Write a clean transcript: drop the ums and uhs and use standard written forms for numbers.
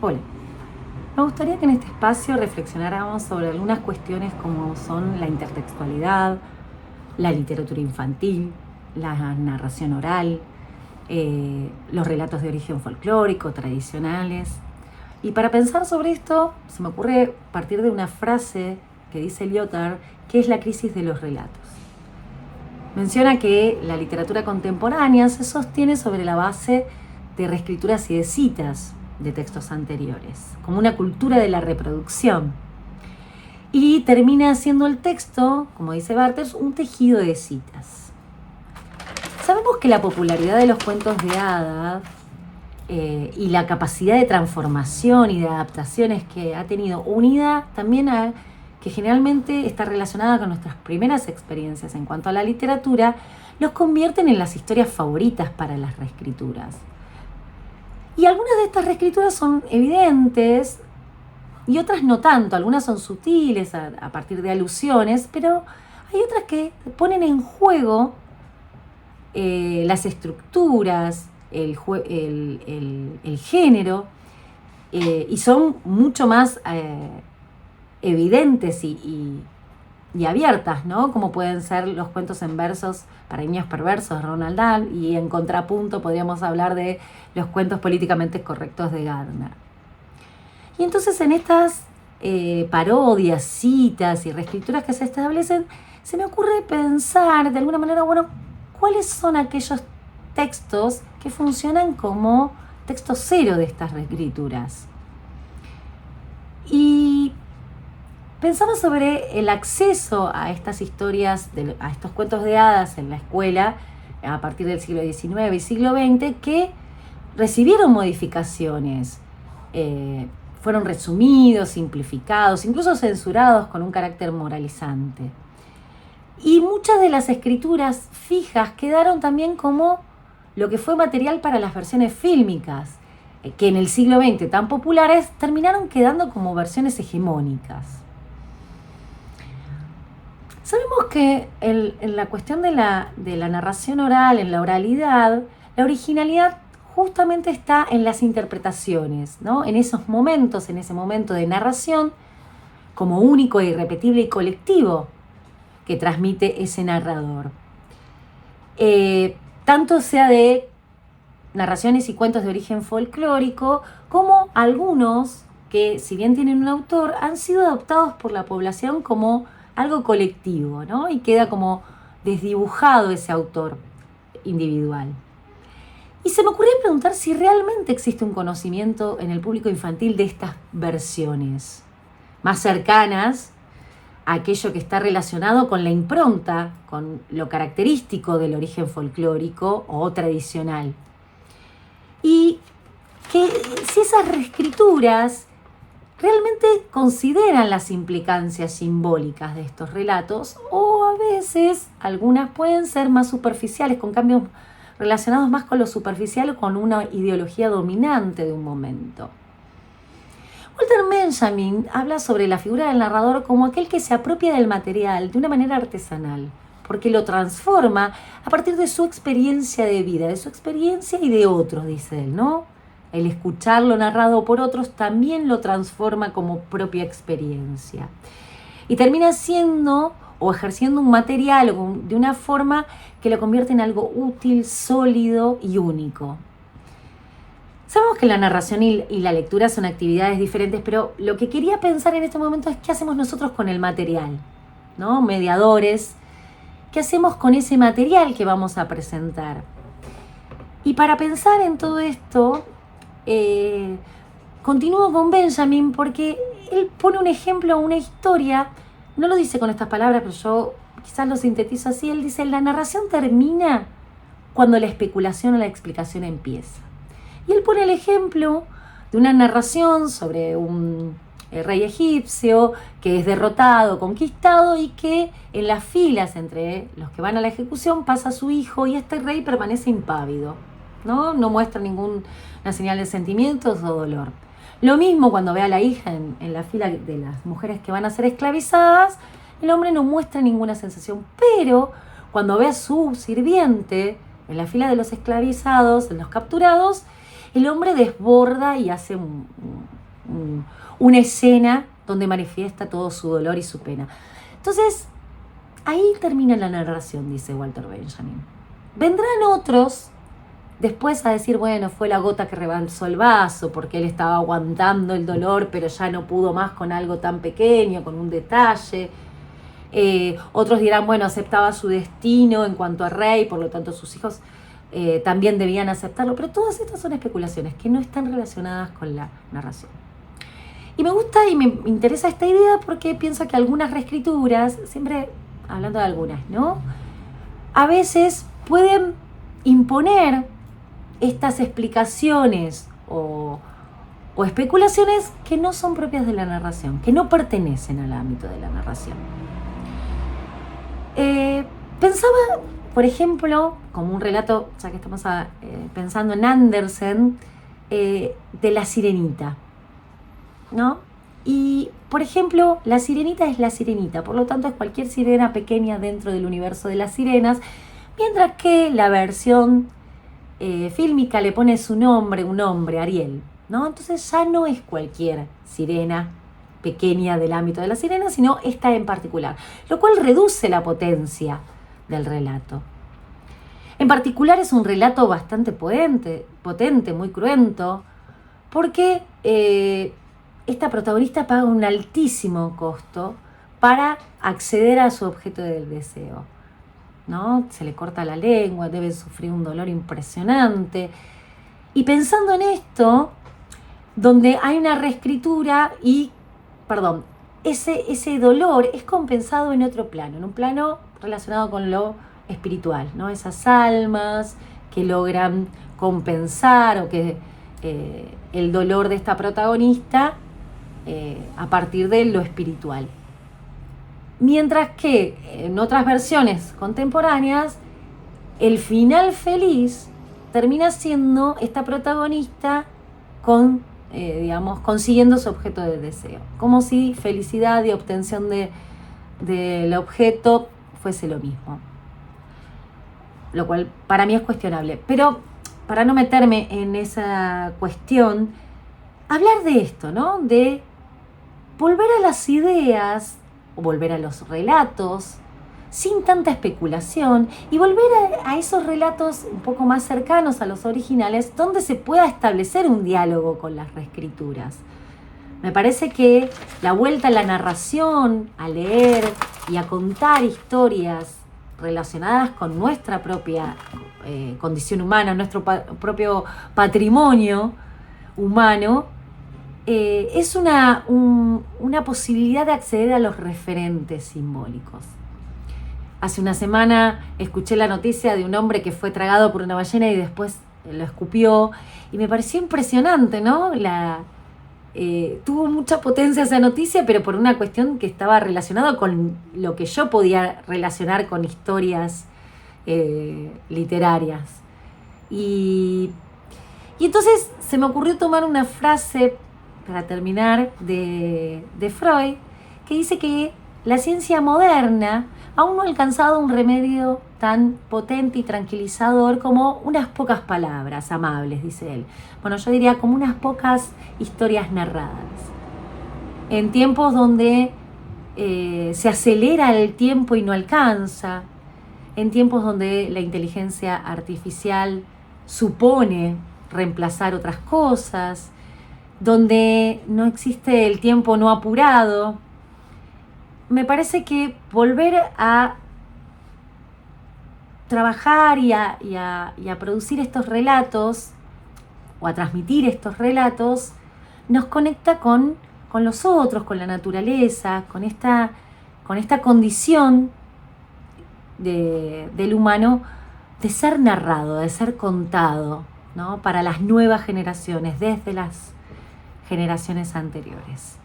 Hola, me gustaría que en este espacio reflexionáramos sobre algunas cuestiones como son la intertextualidad, la literatura infantil, la narración oral, los relatos de origen folclórico, tradicionales. Y para pensar sobre esto, se me ocurre partir de una frase que dice Lyotard, que es la crisis de los relatos. Menciona que la literatura contemporánea se sostiene sobre la base de reescrituras y de citas de textos anteriores, como una cultura de la reproducción. Y termina siendo el texto, como dice Barthes, un tejido de citas. Sabemos que la popularidad de los cuentos de hadas y la capacidad de transformación y de adaptaciones que ha tenido, unida también a que generalmente está relacionada con nuestras primeras experiencias en cuanto a la literatura, los convierten en las historias favoritas para las reescrituras. Y algunas de estas reescrituras son evidentes y otras no tanto. Algunas son sutiles a partir de alusiones, pero hay otras que ponen en juego las estructuras, el género, y son mucho más evidentes y abiertas, ¿no? Como pueden ser los cuentos en versos para niños perversos de Roald Dahl, y en contrapunto podríamos hablar de los cuentos políticamente correctos de Gardner. Y entonces en estas parodias, citas y reescrituras que se establecen, se me ocurre pensar de alguna manera, bueno, ¿cuáles son aquellos textos que funcionan como texto cero de estas reescrituras? Y pensamos sobre el acceso a estas historias, a estos cuentos de hadas en la escuela a partir del siglo XIX y siglo XX, que recibieron modificaciones, fueron resumidos, simplificados, incluso censurados con un carácter moralizante. Y muchas de las escrituras fijas quedaron también como lo que fue material para las versiones fílmicas, que en el siglo XX tan populares terminaron quedando como versiones hegemónicas. Sabemos que en la cuestión de la narración oral, en la oralidad, la originalidad justamente está en las interpretaciones, ¿no? En esos momentos, en ese momento de narración, como único, irrepetible y colectivo que transmite ese narrador. Tanto sea de narraciones y cuentos de origen folclórico, como algunos que, si bien tienen un autor, han sido adoptados por la población como algo colectivo, ¿no? Y queda como desdibujado ese autor individual. Y se me ocurrió preguntar si realmente existe un conocimiento en el público infantil de estas versiones, más cercanas a aquello que está relacionado con la impronta, con lo característico del origen folclórico o tradicional. Y que si esas reescrituras realmente consideran las implicancias simbólicas de estos relatos, o a veces algunas pueden ser más superficiales, con cambios relacionados más con lo superficial o con una ideología dominante de un momento. Walter Benjamin habla sobre la figura del narrador como aquel que se apropia del material de una manera artesanal, porque lo transforma a partir de su experiencia de vida, de su experiencia y de otros, dice él, ¿no? El escucharlo narrado por otros también lo transforma como propia experiencia. Y termina siendo o ejerciendo un material de una forma que lo convierte en algo útil, sólido y único. Sabemos que la narración y la lectura son actividades diferentes, pero lo que quería pensar en este momento es qué hacemos nosotros con el material, ¿no? Mediadores, ¿qué hacemos con ese material que vamos a presentar? Y para pensar en todo esto, continúo con Benjamin porque él pone un ejemplo, una historia, no lo dice con estas palabras, pero yo quizás lo sintetizo así. Él dice: la narración termina cuando la especulación o la explicación empieza. Y él pone el ejemplo de una narración sobre un rey egipcio que es derrotado, conquistado, y que en las filas entre los que van a la ejecución pasa su hijo, y este rey permanece impávido, ¿no? No muestra ninguna señal de sentimientos o dolor. Lo mismo cuando ve a la hija en la fila de las mujeres que van a ser esclavizadas, el hombre no muestra ninguna sensación, pero cuando ve a su sirviente en la fila de los esclavizados, de los capturados, el hombre desborda y hace una escena donde manifiesta todo su dolor y su pena. Entonces, ahí termina la narración, dice Walter Benjamin. Vendrán otros después a decir, bueno, fue la gota que rebalsó el vaso, porque él estaba aguantando el dolor, pero ya no pudo más con algo tan pequeño, con un detalle. Otros dirán, bueno, aceptaba su destino en cuanto a rey, por lo tanto sus hijos también debían aceptarlo. Pero todas estas son especulaciones que no están relacionadas con la narración. Y me gusta y me interesa esta idea porque pienso que algunas reescrituras, siempre hablando de algunas, ¿no?, a veces pueden imponer estas explicaciones o especulaciones que no son propias de la narración, que no pertenecen al ámbito de la narración. Pensaba, por ejemplo, como un relato, ya que estamos pensando en Andersen, de La Sirenita, ¿no? Y, por ejemplo, la sirenita es la sirenita, por lo tanto es cualquier sirena pequeña dentro del universo de las sirenas, mientras que la versión fílmica le pone su nombre, un nombre, Ariel, ¿no? Entonces ya no es cualquier sirena pequeña del ámbito de la sirena, sino esta en particular, lo cual reduce la potencia del relato. En particular es un relato bastante potente, muy cruento, porque esta protagonista paga un altísimo costo para acceder a su objeto del deseo, ¿no? Se le corta la lengua, debe sufrir un dolor impresionante. Y pensando en esto, donde hay una reescritura ese dolor es compensado en otro plano, en un plano relacionado con lo espiritual, ¿no? Esas almas que logran compensar o que el dolor de esta protagonista a partir de lo espiritual. Mientras que en otras versiones contemporáneas, el final feliz termina siendo esta protagonista consiguiendo su objeto de deseo. Como si felicidad y obtención del objeto fuese lo mismo. Lo cual para mí es cuestionable. Pero para no meterme en esa cuestión, hablar de esto, ¿no? De volver a las ideas o volver a los relatos sin tanta especulación y volver a esos relatos un poco más cercanos a los originales donde se pueda establecer un diálogo con las reescrituras. Me parece que la vuelta a la narración, a leer y a contar historias relacionadas con nuestra propia condición humana, nuestro propio patrimonio humano, es una posibilidad de acceder a los referentes simbólicos. Hace una semana escuché la noticia de un hombre que fue tragado por una ballena y después lo escupió, y me pareció impresionante, ¿no? Tuvo mucha potencia esa noticia, pero por una cuestión que estaba relacionada con lo que yo podía relacionar con historias literarias. Y entonces se me ocurrió tomar una frase, para terminar, de Freud, que dice que la ciencia moderna aún no ha alcanzado un remedio tan potente y tranquilizador como unas pocas palabras amables, dice él. Bueno, yo diría como unas pocas historias narradas. En tiempos donde se acelera el tiempo y no alcanza, en tiempos donde la inteligencia artificial supone reemplazar otras cosas, donde no existe el tiempo no apurado, me parece que volver a trabajar y a producir estos relatos o a transmitir estos relatos nos conecta con los otros, con la naturaleza, con esta condición del humano de ser narrado, de ser contado, ¿no? Para las nuevas generaciones, desde las generaciones anteriores.